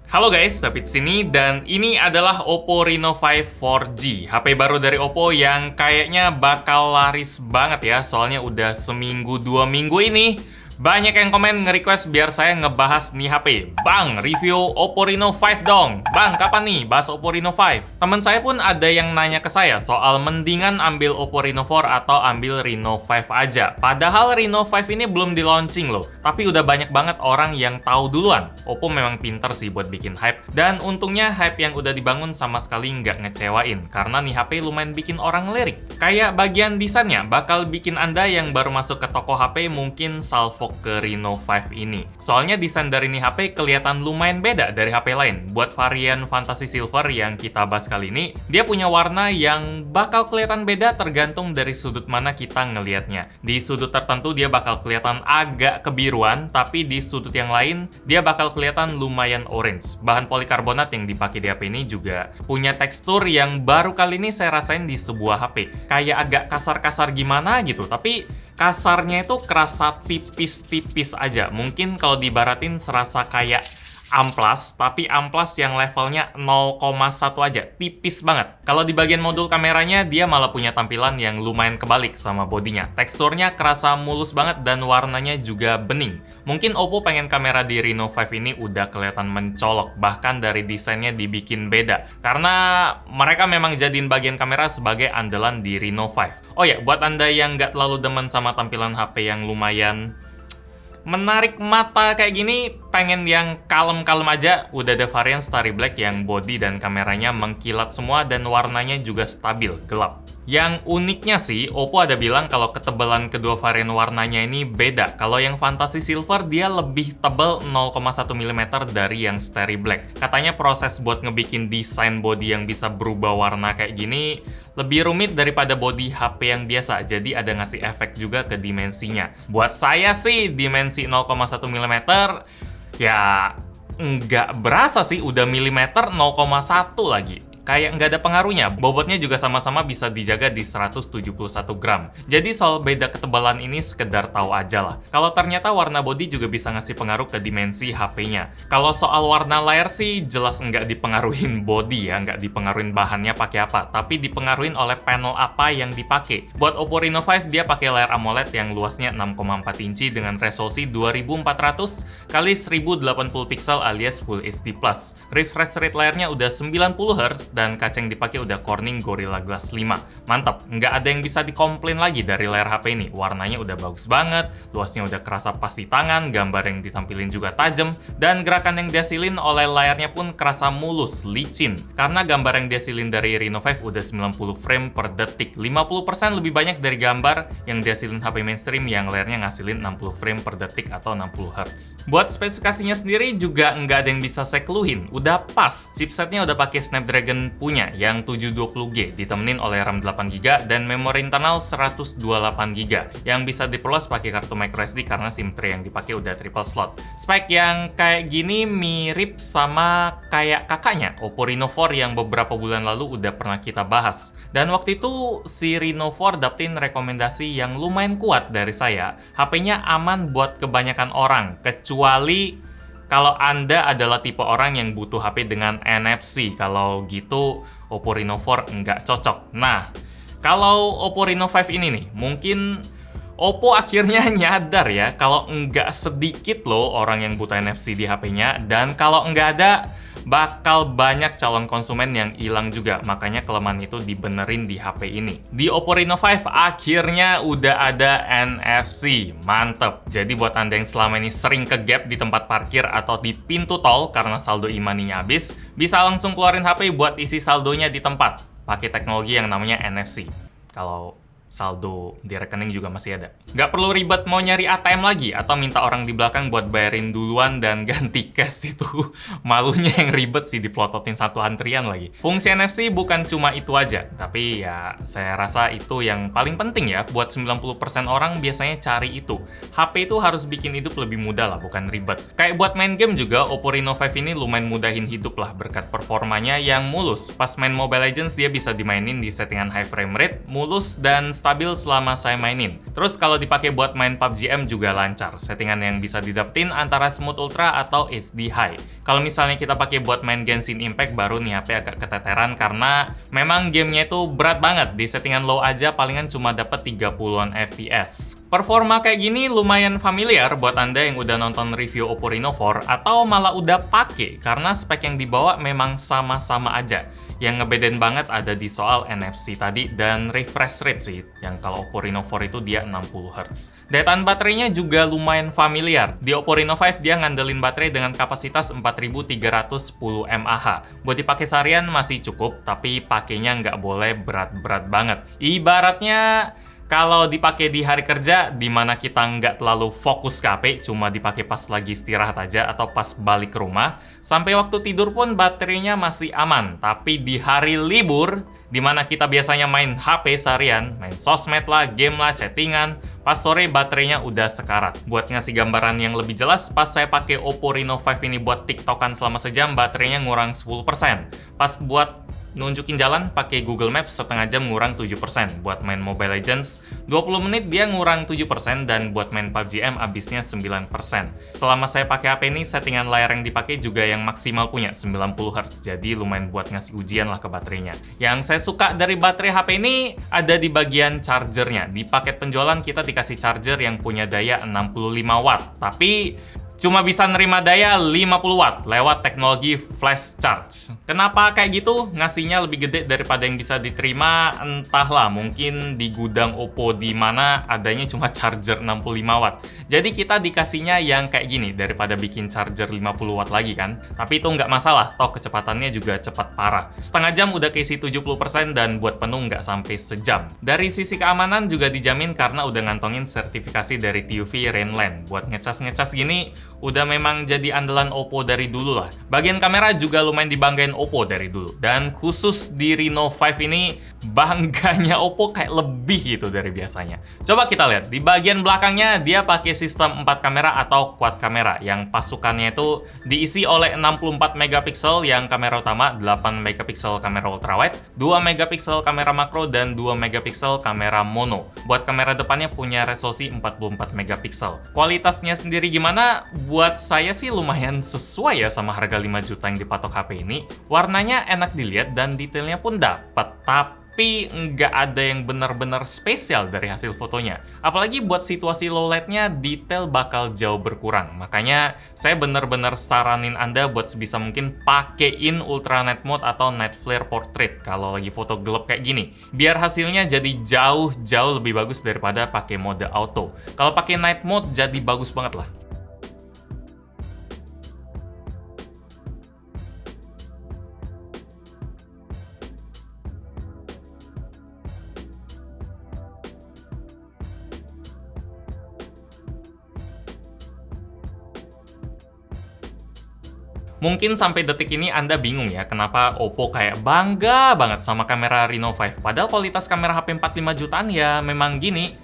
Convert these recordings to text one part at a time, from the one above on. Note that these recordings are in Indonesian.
Halo guys, David sini dan ini adalah Oppo Reno 5 4G, HP baru dari Oppo yang kayaknya bakal laris banget ya, soalnya udah seminggu 2 minggu ini banyak yang komen nge-request biar saya ngebahas nih HP. Bang, review Oppo Reno 5 dong. Bang, kapan nih bahas Oppo Reno 5? Temen saya pun ada yang nanya ke saya soal mendingan ambil Oppo Reno 4 atau ambil Reno 5 aja. Padahal Reno 5 ini belum di launching loh, tapi udah banyak banget orang yang tahu duluan. Oppo memang pinter sih buat bikin hype, dan untungnya hype yang udah dibangun sama sekali nggak ngecewain, karena nih HP lumayan bikin orang lirik. Kayak bagian desainnya bakal bikin Anda yang baru masuk ke toko HP mungkin salvo ke Reno 5 ini. Soalnya desain dari nih HP kelihatan lumayan beda dari HP lain. Buat varian Fantasy Silver yang kita bahas kali ini, dia punya warna yang bakal kelihatan beda tergantung dari sudut mana kita ngelihatnya. Di sudut tertentu dia bakal kelihatan agak kebiruan, tapi di sudut yang lain dia bakal kelihatan lumayan orange. Bahan polikarbonat yang dipakai di HP ini juga punya tekstur yang baru kali ini saya rasain di sebuah HP. Kayak agak kasar-kasar gimana gitu, tapi kasarnya itu kerasa tipis-tipis aja. Mungkin kalau dibaratin serasa kayak amplas, tapi amplas yang levelnya 0,1 aja, tipis banget. Kalau di bagian modul kameranya, dia malah punya tampilan yang lumayan kebalik sama bodinya. Teksturnya kerasa mulus banget dan warnanya juga bening. Mungkin Oppo pengen kamera di Reno 5 ini udah kelihatan mencolok, bahkan dari desainnya dibikin beda. Karena mereka memang jadiin bagian kamera sebagai andalan di Reno 5. Oh ya, buat Anda yang nggak terlalu demen sama tampilan HP yang lumayan menarik mata kayak gini, pengen yang kalem-kalem aja, udah ada varian Starry Black yang body dan kameranya mengkilat semua dan warnanya juga stabil, gelap. Yang uniknya sih, Oppo ada bilang kalau ketebalan kedua varian warnanya ini beda. Kalau yang Fantasy Silver dia lebih tebal 0,1 mm dari yang Starry Black. Katanya proses buat ngebikin desain body yang bisa berubah warna kayak gini lebih rumit daripada body HP yang biasa, jadi ada ngasih efek juga ke dimensinya. Buat saya sih, dimensi 0,1 mm ya nggak berasa sih, udah milimeter 0,1 lagi. Kayak nggak ada pengaruhnya. Bobotnya juga sama-sama bisa dijaga di 171 gram. Jadi soal beda ketebalan ini sekedar tahu aja lah. Kalau ternyata warna body juga bisa ngasih pengaruh ke dimensi HP-nya. Kalau soal warna layar sih jelas nggak dipengaruhin body ya, nggak dipengaruhin bahannya pakai apa, tapi dipengaruhin oleh panel apa yang dipakai. Buat Oppo Reno 5 dia pakai layar AMOLED yang luasnya 6,4 inci dengan resolusi 2400 x 1080 pixel alias Full HD+. Refresh rate layarnya udah 90 Hz dan kaca yang dipakai udah Corning Gorilla Glass 5. Mantap, nggak ada yang bisa dikomplain lagi dari layar HP ini. Warnanya udah bagus banget, luasnya udah kerasa pas di tangan, gambar yang ditampilin juga tajam, dan gerakan yang dihasilin oleh layarnya pun kerasa mulus, licin. Karena gambar yang dihasilin dari Reno 5 udah 90 frame per detik, 50% lebih banyak dari gambar yang dihasilin HP mainstream yang layarnya ngasilin 60 frame per detik atau 60 Hz. Buat spesifikasinya sendiri juga nggak ada yang bisa saya keluhin, udah pas. Chipsetnya udah pakai Snapdragon punya yang 720G ditemenin oleh RAM 8GB dan memori internal 128GB yang bisa diperluas pakai kartu microSD karena SIM tray yang dipakai udah triple slot. Spek yang kayak gini mirip sama kayak kakaknya Oppo Reno 4 yang beberapa bulan lalu udah pernah kita bahas. Dan waktu itu si Reno 4 dapetin rekomendasi yang lumayan kuat dari saya. HP-nya aman buat kebanyakan orang, kecuali kalau Anda adalah tipe orang yang butuh HP dengan NFC. Kalau gitu, Oppo Reno 4 nggak cocok. Nah, kalau Oppo Reno 5 ini nih, mungkin Oppo akhirnya nyadar ya, kalau nggak sedikit loh orang yang butuh NFC di HP-nya, dan kalau nggak ada, bakal banyak calon konsumen yang hilang juga. Makanya kelemahan itu dibenerin di HP ini. Di Oppo Reno 5 akhirnya udah ada NFC. Mantep. Jadi buat Anda yang selama ini sering ke gap di tempat parkir atau di pintu tol karena saldo e-money-nya habis, bisa langsung keluarin HP buat isi saldonya di tempat. Pakai teknologi yang namanya NFC. Kalau saldo di rekening juga masih ada. Nggak perlu ribet mau nyari ATM lagi atau minta orang di belakang buat bayarin duluan dan ganti cash itu. Malunya yang ribet sih diplototin satu antrian lagi. Fungsi NFC bukan cuma itu aja, tapi ya saya rasa itu yang paling penting ya. Buat 90% orang biasanya cari itu. HP itu harus bikin hidup lebih mudah lah, bukan ribet. Kayak buat main game juga, Oppo Reno 5 ini lumayan mudahin hidup lah berkat performanya yang mulus. Pas main Mobile Legends dia bisa dimainin di settingan high frame rate, mulus, dan stabil selama saya mainin. Terus kalau dipakai buat main PUBG M juga lancar. Settingan yang bisa didapetin antara Smooth Ultra atau HD High. Kalau misalnya kita pakai buat main Genshin Impact, baru nih HP agak keteteran karena memang gamenya itu berat banget. Di settingan low aja palingan cuma dapat 30-an FPS. Performa kayak gini lumayan familiar buat Anda yang udah nonton review Oppo Reno 4 atau malah udah pakai karena spek yang dibawa memang sama-sama aja. Yang ngebedain banget ada di soal NFC tadi dan refresh rate sih, yang kalau Oppo Reno 4 itu dia 60Hz. Daya tahan baterainya juga lumayan familiar. Di Oppo Reno 5 dia ngandelin baterai dengan kapasitas 4310 mAh. Buat dipakai seharian masih cukup, tapi pakainya nggak boleh berat-berat banget. Ibaratnya kalau dipakai di hari kerja, di mana kita nggak terlalu fokus ke HP, cuma dipakai pas lagi istirahat aja atau pas balik ke rumah, sampai waktu tidur pun baterainya masih aman. Tapi di hari libur, di mana kita biasanya main HP seharian, main sosmed lah, game lah, chattingan, pas sore baterainya udah sekarat. Buat ngasih gambaran yang lebih jelas, pas saya pakai Oppo Reno 5 ini buat TikTokan selama sejam, baterainya ngurang 10%. Pas buat nunjukin jalan pakai Google Maps setengah jam ngurang 7%. Buat main Mobile Legends 20 menit dia ngurang 7% dan buat main PUBG M habisnya 9%. Selama saya pakai HP ini settingan layar yang dipakai juga yang maksimal punya 90Hz. Jadi lumayan buat ngasih ujian lah ke baterainya. Yang saya suka dari baterai HP ini ada di bagian chargernya. Di paket penjualan kita dikasih charger yang punya daya 65 watt. Tapi cuma bisa nerima daya 50 watt lewat teknologi flash charge. Kenapa kayak gitu? Ngasihnya lebih gede daripada yang bisa diterima, entahlah, mungkin di gudang Oppo di mana adanya cuma charger 65 watt. Jadi kita dikasihnya yang kayak gini daripada bikin charger 50 watt lagi kan. Tapi itu nggak masalah, toh kecepatannya juga cepat parah. Setengah jam udah keisi 70% dan buat penuh nggak sampai sejam. Dari sisi keamanan juga dijamin karena udah ngantongin sertifikasi dari TUV Rainland. Buat ngecas-ngecas gini, udah memang jadi andalan Oppo dari dulu lah. Bagian kamera juga lumayan dibanggain Oppo dari dulu. Dan khusus di Reno 5 ini, bangganya Oppo kayak lebih gitu dari biasanya. Coba kita lihat, di bagian belakangnya dia pakai sistem 4 kamera atau quad kamera, yang pasukannya itu diisi oleh 64 megapiksel yang kamera utama, 8 megapiksel kamera ultrawide, 2 megapiksel kamera makro, dan 2 megapiksel kamera mono. Buat kamera depannya punya resolusi 44 megapiksel. Kualitasnya sendiri gimana? Buat saya sih lumayan sesuai ya sama harga 5 juta yang dipatok HP ini. Warnanya enak dilihat dan detailnya pun dapat, tapi nggak ada yang benar-benar spesial dari hasil fotonya. Apalagi buat situasi low light-nya, detail bakal jauh berkurang. Makanya saya benar-benar saranin Anda buat sebisa mungkin pakein Ultra Night Mode atau Night Flare Portrait kalau lagi foto gelap kayak gini. Biar hasilnya jadi jauh-jauh lebih bagus daripada pakai mode auto. Kalau pakai Night Mode jadi bagus banget lah. Mungkin sampai detik ini Anda bingung ya, kenapa Oppo kayak bangga banget sama kamera Reno 5. Padahal kualitas kamera HP 45 jutaan ya memang gini.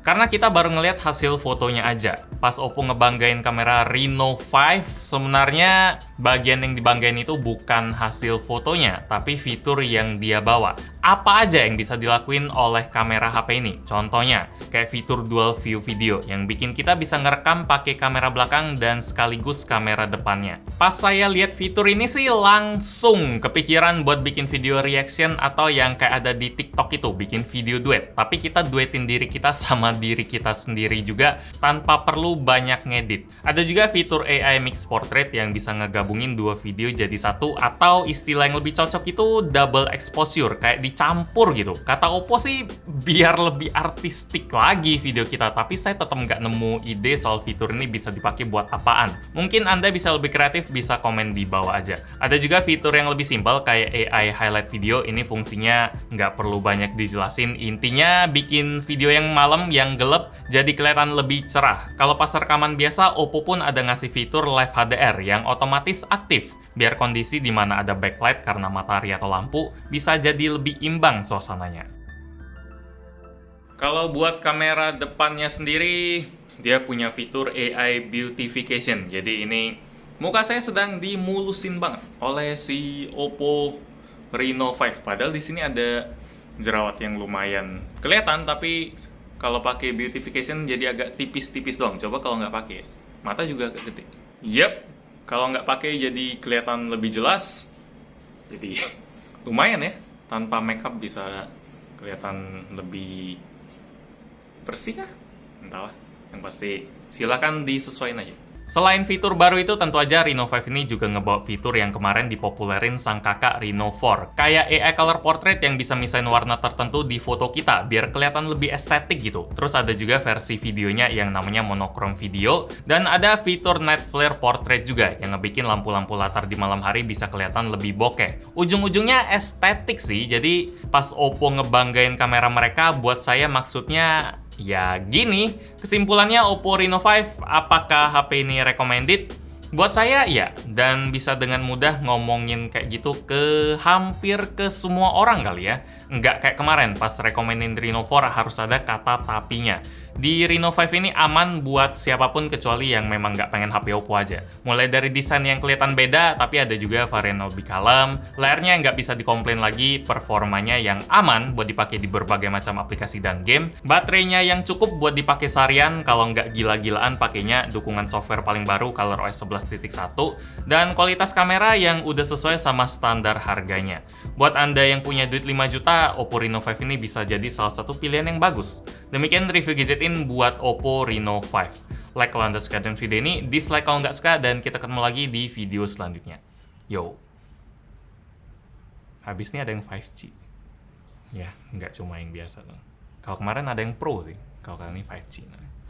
Karena kita baru ngeliat hasil fotonya aja. Pas Oppo ngebanggain kamera Reno 5, sebenarnya bagian yang dibanggain itu bukan hasil fotonya, tapi fitur yang dia bawa. Apa aja yang bisa dilakuin oleh kamera HP ini? Contohnya, kayak fitur dual view video, yang bikin kita bisa ngerekam pakai kamera belakang dan sekaligus kamera depannya. Pas saya lihat fitur ini sih langsung kepikiran buat bikin video reaction atau yang kayak ada di TikTok itu, bikin video duet. Tapi kita duetin diri kita sama diri kita sendiri juga tanpa perlu banyak ngedit. Ada juga fitur AI Mix Portrait yang bisa ngegabungin dua video jadi satu, atau istilah yang lebih cocok itu double exposure, kayak dicampur gitu. Kata Oppo sih biar lebih artistik lagi video kita, tapi saya tetap nggak nemu ide soal fitur ini bisa dipakai buat apaan. Mungkin Anda bisa lebih kreatif, bisa komen di bawah aja. Ada juga fitur yang lebih simpel kayak AI Highlight Video. Ini fungsinya nggak perlu banyak dijelasin. Intinya bikin video yang malam yang gelap jadi kelihatan lebih cerah. Kalau pas rekaman biasa, Oppo pun ada ngasih fitur Live HDR yang otomatis aktif, biar kondisi di mana ada backlight karena matahari atau lampu bisa jadi lebih imbang suasananya. Kalau buat kamera depannya sendiri, dia punya fitur AI Beautification. Jadi ini muka saya sedang dimulusin banget oleh si Oppo Reno 5. Padahal di sini ada jerawat yang lumayan kelihatan, tapi kalau pakai beautification jadi agak tipis-tipis doang. Coba kalau nggak pakai, mata juga agak gede. Yep, kalau nggak pakai jadi kelihatan lebih jelas. Jadi lumayan ya, tanpa makeup bisa kelihatan lebih bersih kah? Entahlah, yang pasti silakan disesuaikan aja. Selain fitur baru itu, tentu aja Reno 5 ini juga ngebawa fitur yang kemarin dipopulerin sang kakak Reno 4. Kayak AI Color Portrait yang bisa misahin warna tertentu di foto kita, biar kelihatan lebih estetik gitu. Terus ada juga versi videonya yang namanya monochrome video, dan ada fitur Night Flare Portrait juga, yang ngebikin lampu-lampu latar di malam hari bisa kelihatan lebih bokeh. Ujung-ujungnya estetik sih, jadi pas Oppo ngebanggain kamera mereka, buat saya maksudnya ya gini, kesimpulannya Oppo Reno 5, apakah HP ini recommended? Buat saya ya, dan bisa dengan mudah ngomongin kayak gitu ke hampir ke semua orang kali ya. Nggak kayak kemarin, pas recommendin Reno 4 harus ada kata tapinya. Di Reno 5 ini aman buat siapapun kecuali yang memang nggak pengen HP Oppo aja. Mulai dari desain yang kelihatan beda, tapi ada juga varian lebih kalem, layarnya nggak bisa dikomplain lagi, performanya yang aman buat dipakai di berbagai macam aplikasi dan game, baterainya yang cukup buat dipakai seharian kalau nggak gila-gilaan pakainya, dukungan software paling baru ColorOS 11.1, dan kualitas kamera yang udah sesuai sama standar harganya. Buat Anda yang punya duit 5 juta, Oppo Reno 5 ini bisa jadi salah satu pilihan yang bagus. Demikian review gadget buat Oppo Reno 5. Like kalau Anda suka dengan video ini, dislike kalau nggak suka, dan kita ketemu lagi di video selanjutnya. Yo. Habis ini ada yang 5G. Ya, nggak cuma yang biasa. Kalau kemarin ada yang Pro sih. Kalau kali ini 5G.